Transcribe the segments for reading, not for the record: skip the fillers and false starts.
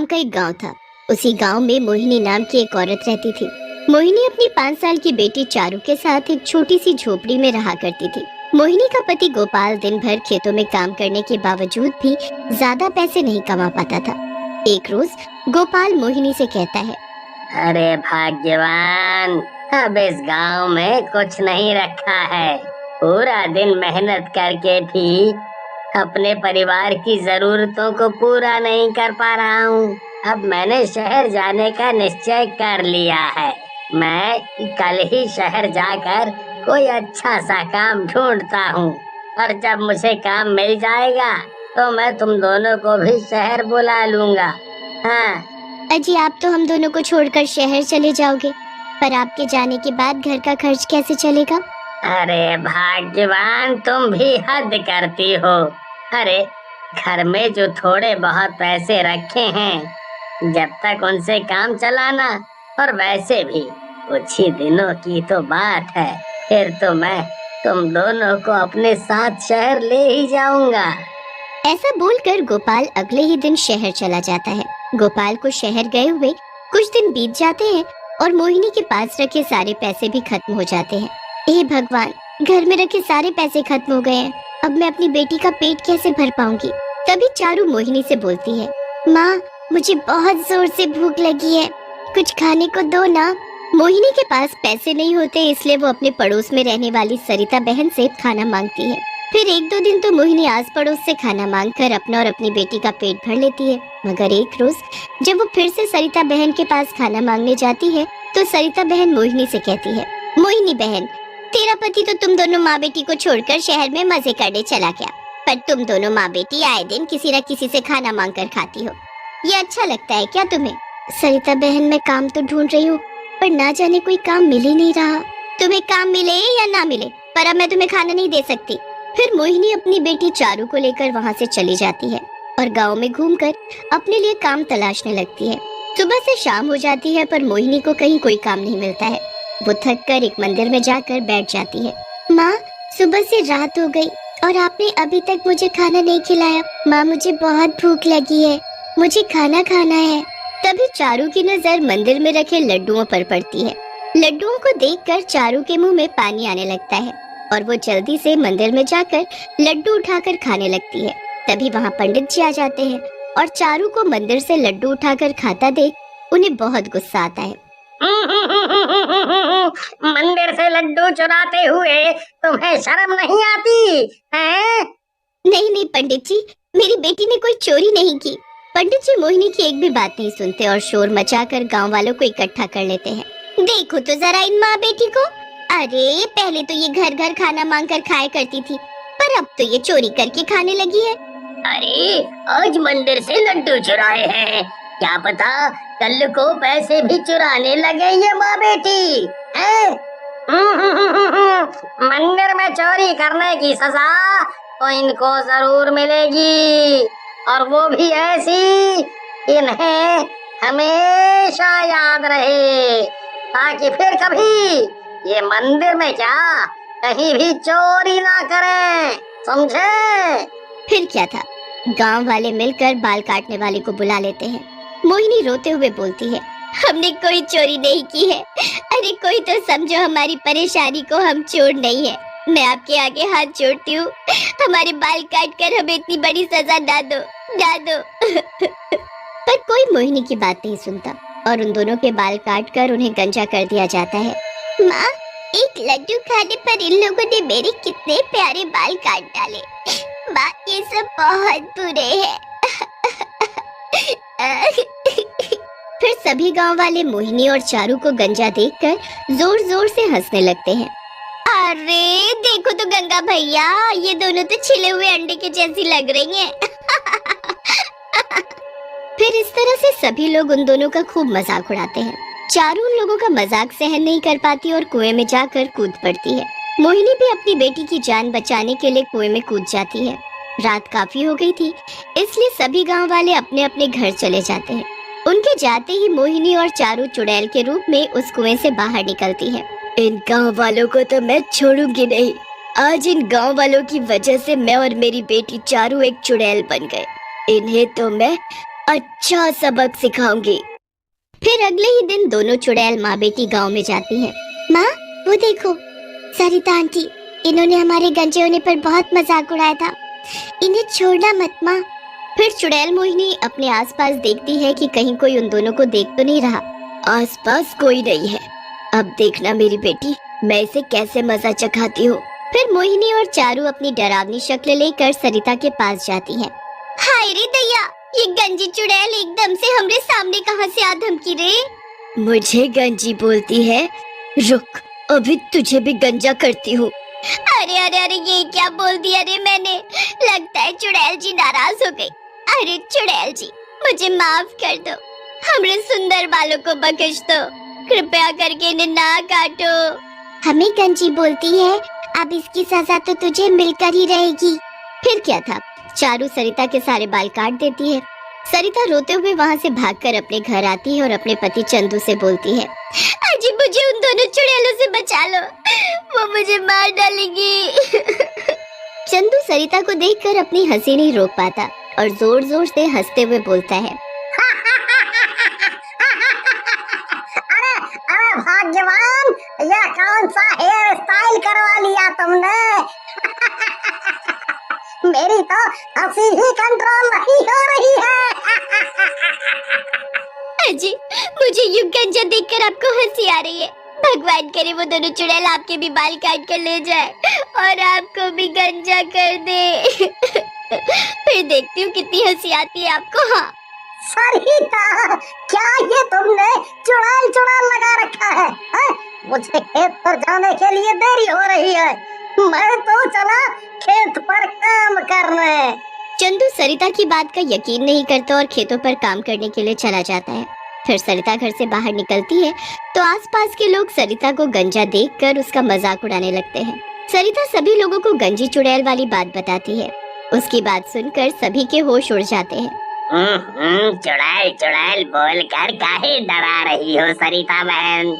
नाम का एक गांव था। उसी गांव में मोहिनी नाम की एक औरत रहती थी। मोहिनी अपनी 5 साल की बेटी चारू के साथ एक छोटी सी झोपड़ी में रहा करती थी। मोहिनी का पति गोपाल दिन भर खेतों में काम करने के बावजूद भी ज्यादा पैसे नहीं कमा पाता था। एक रोज गोपाल मोहिनी से कहता है, अरे भाग्यवान, अब इस गांव में कुछ नहीं रखा है। पूरा दिन मेहनत करके भी अपने परिवार की जरूरतों को पूरा नहीं कर पा रहा हूँ। अब मैंने शहर जाने का निश्चय कर लिया है। मैं कल ही शहर जाकर कोई अच्छा सा काम ढूंढता हूँ, और जब मुझे काम मिल जाएगा तो मैं तुम दोनों को भी शहर बुला लूंगा। हाँ। अजी, आप तो हम दोनों को छोड़कर शहर चले जाओगे, पर आपके जाने के बाद घर का खर्च कैसे चलेगा? अरे भाग्यवान, तुम भी हद करती हो। अरे घर में जो थोड़े बहुत पैसे रखे हैं, जब तक उनसे काम चलाना, और वैसे भी कुछ ही दिनों की तो बात है। फिर तो मैं तुम दोनों को अपने साथ शहर ले ही जाऊंगा। ऐसा बोलकर गोपाल अगले ही दिन शहर चला जाता है। गोपाल को शहर गए हुए कुछ दिन बीत जाते हैं और मोहिनी के पास रखे सारे पैसे भी खत्म हो जाते हैं। हे भगवान, घर में रखे सारे पैसे खत्म हो गए हैं। अब मैं अपनी बेटी का पेट कैसे भर पाऊंगी? तभी चारू मोहिनी से बोलती है, माँ, मुझे बहुत जोर से भूख लगी है, कुछ खाने को दो ना। मोहिनी के पास पैसे नहीं होते, इसलिए वो अपने पड़ोस में रहने वाली सरिता बहन से खाना मांगती है। फिर 1-2 दिन तो मोहिनी आस पड़ोस से खाना मांगकर अपना और अपनी बेटी का पेट भर लेती है। मगर एक रोज जब वो फिर से सरिता बहन के पास खाना मांगने जाती है तो सरिता बहन मोहिनी से कहती है, मोहिनी बहन, तेरा पति तो तुम दोनों माँ बेटी को छोड़कर शहर में मजे करने चला गया, पर तुम दोनों माँ बेटी आए दिन किसी न किसी से खाना मांग कर खाती हो। ये अच्छा लगता है क्या तुम्हें? सरिता बहन, मैं काम तो ढूंढ रही हूँ, पर ना जाने कोई काम मिल ही नहीं रहा। तुम्हें काम मिले या ना मिले, पर अब मैं तुम्हें खाना नहीं दे सकती। फिर मोहिनी अपनी बेटी चारू को लेकर वहाँ से चली जाती है और गांव में घूमकर अपने लिए काम तलाशने लगती है। सुबह से शाम हो जाती है, पर मोहिनी को कहीं कोई काम नहीं मिलता है। वो थक कर एक मंदिर में जाकर बैठ जाती है। माँ, सुबह से रात हो गई और आपने अभी तक मुझे खाना नहीं खिलाया। माँ, मुझे बहुत भूख लगी है, मुझे खाना खाना है। तभी चारू की नजर मंदिर में रखे लड्डुओं पर पड़ती है। लड्डुओं को देखकर चारू के मुंह में पानी आने लगता है और वो जल्दी से मंदिर में जाकर लड्डू उठाकर खाने लगती है। तभी वहाँ पंडित जी आ जाते हैं और चारू को मंदिर से लड्डू उठाकर खाता देख उन्हें बहुत गुस्सा आता है। मंदिर से लड्डू चुराते हुए तुम्हें शर्म नहीं आती है? नहीं नहीं पंडित जी, मेरी बेटी ने कोई चोरी नहीं की। पंडित जी मोहिनी की एक भी बात नहीं सुनते और शोर मचाकर गांव वालों को इकट्ठा कर लेते हैं। देखो तो जरा इन माँ बेटी को, अरे पहले तो ये घर घर खाना मांग कर खाया करती थी, पर अब तो ये चोरी करके खाने लगी है। अरे आज मंदिर से लड्डू चुराए हैं, क्या पता कल को पैसे भी चुराने लगे ये माँ बेटी हैं? मंदिर में चोरी करने की सजा तो इनको जरूर मिलेगी, और वो भी ऐसी इन्हें हमेशा याद रहे, ताकि फिर कभी ये मंदिर में क्या कहीं भी चोरी ना करें, समझे? फिर क्या था, गांव वाले मिलकर बाल काटने वाले को बुला लेते हैं। मोहिनी रोते हुए बोलती है, हमने कोई चोरी नहीं की है। अरे कोई तो समझो हमारी परेशानी को, हम चोर नहीं है। मैं आपके आगे हाथ जोड़ती हूँ, हमारे बाल काट कर हमें इतनी बड़ी सजा ना दो, ना दो। पर कोई मोहिनी की बात नहीं सुनता और उन दोनों के बाल काट कर उन्हें गंजा कर दिया जाता है। माँ, एक लड्डू खाने पर इन लोगों ने मेरे कितने प्यारे बाल काट डाले। माँ, ये सब बहुत बुरे हैं। फिर सभी गांव वाले मोहिनी और चारू को गंजा देखकर जोर जोर से हंसने लगते हैं। अरे देखो तो गंगा भैया, ये दोनों तो छिले हुए अंडे के जैसी लग रही हैं। फिर इस तरह से सभी लोग उन दोनों का खूब मजाक उड़ाते हैं। चारू उन लोगों का मजाक सहन नहीं कर पाती और कुएं में जाकर कूद पड़ती है। मोहिनी भी अपनी बेटी की जान बचाने के लिए कुएं में कूद जाती है। रात काफी हो गई थी, इसलिए सभी गांव वाले अपने अपने घर चले जाते हैं। उनके जाते ही मोहिनी और चारू चुड़ैल के रूप में उस कुएं से बाहर निकलती है। इन गांव वालों को तो मैं छोड़ूंगी नहीं। आज इन गांव वालों की वजह से मैं और मेरी बेटी चारू एक चुड़ैल बन गए। इन्हें तो मैं अच्छा सबक सिखाऊंगी। फिर अगले ही दिन दोनों चुड़ैल माँ बेटी गांव में जाती हैं। माँ, वो देखो सरिता आंटी, इन्होंने हमारे गंजे होने पर बहुत मजाक उड़ाया था, इन्हें छोड़ना मत माँ। फिर चुड़ैल मोहिनी अपने आसपास देखती है कि कहीं कोई उन दोनों को देख तो नहीं रहा। आसपास कोई नहीं है, अब देखना मेरी बेटी, मैं इसे कैसे मजा चखाती हूँ। फिर मोहिनी और चारू अपनी डरावनी शक्ल लेकर सरिता के पास जाती हैं। हाय रे दैया, ये गंजी चुड़ैल एकदम से हमरे सामने कहां से आ धमकी रे। मुझे गंजी बोलती है? रुक, अभी तुझे भी गंजा करती हूँ। अरे अरे अरे, ये क्या बोल दिया रे मैंने, लगता है चुड़ैल जी नाराज हो गई। अरे चुड़ैल जी, मुझे माफ कर दो, हमरे सुंदर बालों को बख्श दो, कृपया करके इन्हें ना काटो। हमें गंजी बोलती है, अब इसकी सजा तो तुझे मिलकर ही रहेगी। फिर क्या था, चारू सरिता के सारे बाल काट देती है। सरिता रोते हुए वहाँ से भागकर अपने घर आती है और अपने पति चंदू से बोलती है, अजी मुझे उन दोनों चुड़ैलों से बचा लो, वो मुझे मार डालेंगी। चंदू सरिता को देखकर अपनी हंसी नहीं रोक पाता और जोर जोर से हंसते हुए बोलता है, अरे अरे भाग्यवान, यह कौन सा हेयर स्टाइल करवा लिया तुमने? मेरी तो हंसी ही कंट्रोल नहीं हो रही है। अजी मुझे यूं गंजा देखकर आपको हंसी आ रही है, भगवान करे वो दोनों चुड़ैल आपके भी बाल काट कर ले जाए और आपको भी गंजा कर दे। फिर देखती हूँ कितनी हंसी आती है आपको। हाँ सरिता, क्या ये तुमने चुड़ैल चुड़ैल लगा रखा है? मुझे खेत पर जाने के लिए देरी हो रही है, मैं तो चला खेत पर काम करने। चंदू सरिता की बात का यकीन नहीं करता और खेतों पर काम करने के लिए चला जाता है। फिर सरिता घर से बाहर निकलती है तो आसपास के लोग सरिता को गंजा देखकर उसका मजाक उड़ाने लगते हैं। सरिता सभी लोगों को गंजी चुड़ैल वाली बात बताती है। उसकी बात सुनकर सभी के होश उड़ जाते हैं। चुड़ैल चुड़ैल बोलकर काहे डरा रही हो सरिता बहन?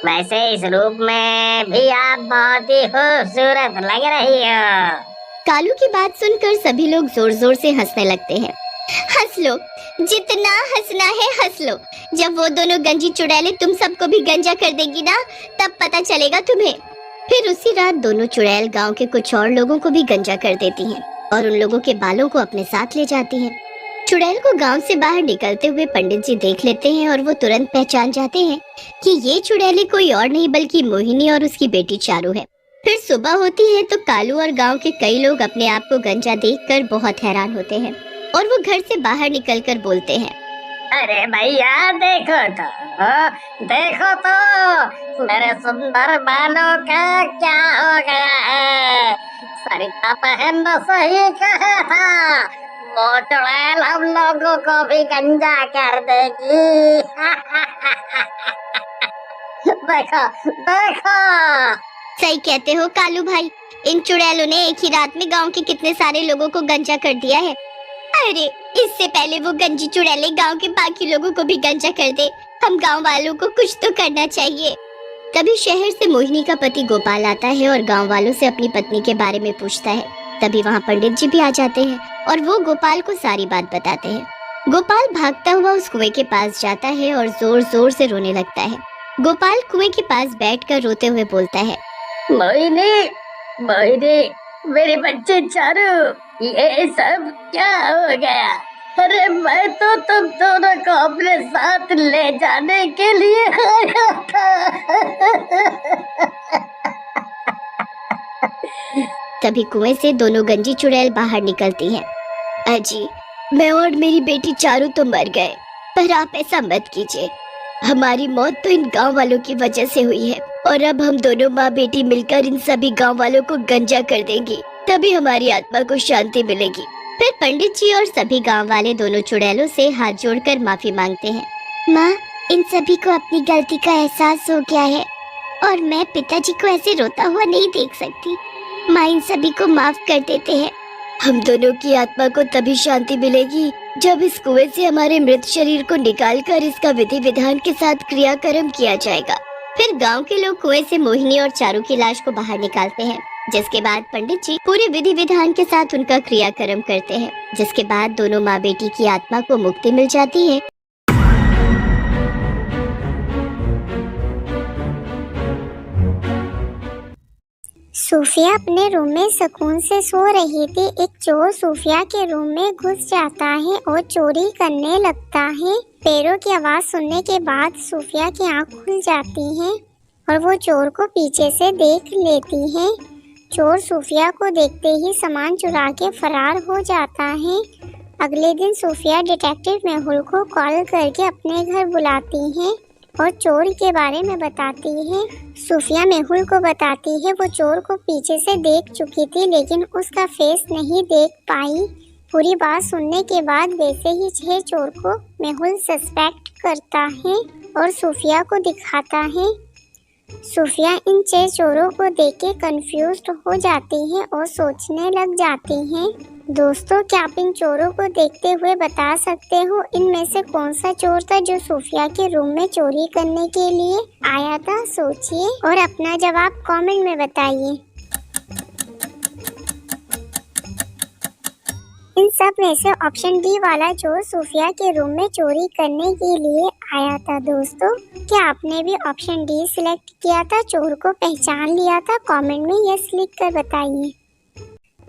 वैसे इस रूप में भी आप बहुत ही खूबसूरत लग रही हो। कालू की बात सुनकर सभी लोग जोर जोर से हंसने लगते हैं। हंस लो, जितना हंसना है हंस लो, जब वो दोनों गंजी चुड़ैलें तुम सबको भी गंजा कर देगी ना, तब पता चलेगा तुम्हें। फिर उसी रात दोनों चुड़ैल गांव के कुछ और लोगों को भी गंजा कर देती हैं और उन लोगों के बालों को अपने साथ ले जाती हैं। चुड़ैल को गांव से बाहर निकलते हुए पंडित जी देख लेते हैं और वो तुरंत पहचान जाते हैं कि ये चुड़ैलें कोई और नहीं बल्कि मोहिनी और उसकी बेटी चारू है। फिर सुबह होती है तो कालू और गांव के कई लोग अपने आप को गंजा देखकर बहुत हैरान होते हैं और वो घर से बाहर निकलकर बोलते हैं, अरे भैया देखो तो मेरे सुंदर बालों का क्या हो गया है? सरिता बहन ने सही कहा था, वो चुड़ैल हम लोगों को भी गंजा कर देगी। देखो देखो। सही कहते हो कालू भाई, इन चुड़ैलों ने एक ही रात में गांव के कितने सारे लोगों को गंजा कर दिया है। अरे इससे पहले वो गंजी चुड़ैलें गांव के बाकी लोगों को भी गंजा कर दे, हम गांव वालों को कुछ तो करना चाहिए। तभी शहर से मोहिनी का पति गोपाल आता है और गांव वालों से अपनी पत्नी के बारे में पूछता है। तभी वहाँ पंडित जी भी आ जाते हैं और वो गोपाल को सारी बात बताते हैं। गोपाल भागता हुआ उस कुएं के पास जाता है और जोर जोर से रोने लगता है। गोपाल कुएं के पास बैठकर रोते हुए बोलता है, मोहिनी मोहिनी, मेरे बच्चे चारू, ये सब क्या हो गया? अरे मैं तो तुम दोनों को अपने साथ ले जाने के लिए आया था। तभी कुएं से दोनों गंजी चुड़ैल बाहर निकलती हैं। अजी, मैं और मेरी बेटी चारू तो मर गए, पर आप ऐसा मत कीजिए, हमारी मौत तो इन गांव वालों की वजह से हुई है और अब हम दोनों माँ बेटी मिलकर इन सभी गांव वालों को गंजा कर देंगी, तभी हमारी आत्मा को शांति मिलेगी। फिर पंडित जी और सभी गांव वाले दोनों चुड़ैलों से हाथ जोड़कर माफी मांगते हैं। माँ, इन सभी को अपनी गलती का एहसास हो गया है और मैं पिताजी को ऐसे रोता हुआ नहीं देख सकती। माँ इन सभी को माफ कर देते हैं। हम दोनों की आत्मा को तभी शांति मिलेगी जब इस कुएं से हमारे मृत शरीर को निकालकर इसका विधि विधान के साथ क्रियाकर्म किया जाएगा। फिर गांव के लोग कुएं से मोहिनी और चारू की लाश को बाहर निकालते हैं जिसके बाद पंडित जी पूरे विधि विधान के साथ उनका क्रियाक्रम करते हैं, जिसके बाद दोनों माँ बेटी की आत्मा को मुक्ति मिल जाती है। सूफिया अपने रूम में सुकून से सो रही थी। एक चोर सूफिया के रूम में घुस जाता है और चोरी करने लगता है। पैरों की आवाज सुनने के बाद सूफिया की आंख खुल जाती है और वो चोर को पीछे से देख लेती है। चोर सूफिया को देखते ही सामान चुरा के फरार हो जाता है। अगले दिन सूफिया डिटेक्टिव मेहुल को कॉल करके अपने घर बुलाती है और चोर के बारे में बताती है। सूफिया मेहुल को बताती है वो चोर को पीछे से देख चुकी थी लेकिन उसका फेस नहीं देख पाई। पूरी बात सुनने के बाद वैसे ही 6 चोर को मेहुल सस्पेक्ट करता है और सूफिया को दिखाता है। सूफिया इन 6 चोरों को देख के कंफ्यूज्ड हो जाती है और सोचने लग जाती है। दोस्तों, क्या आप इन चोरों को देखते हुए बता सकते हो इनमें से कौन सा चोर था जो सूफिया के रूम में चोरी करने के लिए आया था? सोचिए और अपना जवाब कमेंट में बताइए। इन सब में से ऑप्शन डी वाला चोर सूफिया के रूम में चोरी करने के लिए आया था। दोस्तों, क्या आपने भी ऑप्शन डी सिलेक्ट किया था, चोर को पहचान लिया था? कमेंट में यस लिख कर बताइए।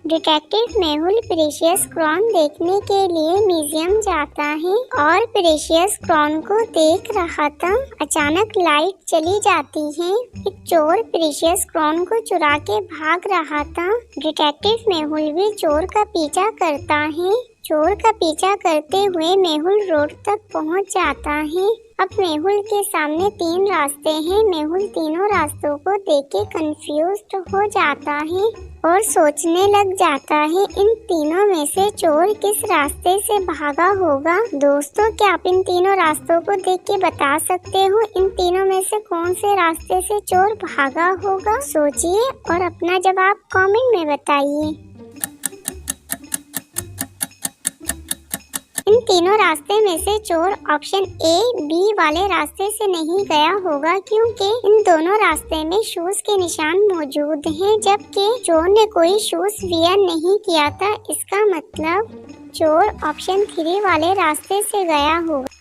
डिटेक्टिव मेहुल प्रेशियस क्रॉन देखने के लिए म्यूजियम जाता है और प्रेशियस क्रॉन को देख रहा था। अचानक लाइट चली जाती है। एक चोर प्रेशियस क्रॉन को चुरा के भाग रहा था। डिटेक्टिव मेहुल भी चोर का पीछा करता है। चोर का पीछा करते हुए मेहुल रोड तक पहुंच जाता है। अब मेहुल के सामने 3 रास्ते हैं। मेहुल तीनों रास्तों को देख के कंफ्यूज्ड हो जाता है और सोचने लग जाता है इन तीनों में से चोर किस रास्ते से भागा होगा। दोस्तों, क्या आप इन तीनों रास्तों को देख के बता सकते हो इन तीनों में से कौन से रास्ते से चोर भागा होगा? सोचिए और अपना जवाब कमेंट में बताइए। इन तीनों रास्ते में से चोर ऑप्शन ए, बी वाले रास्ते से नहीं गया होगा क्योंकि इन दोनों रास्ते में शूज के निशान मौजूद हैं, जबकि चोर ने कोई शूज वियर नहीं किया था। इसका मतलब चोर ऑप्शन 3 वाले रास्ते से गया होगा।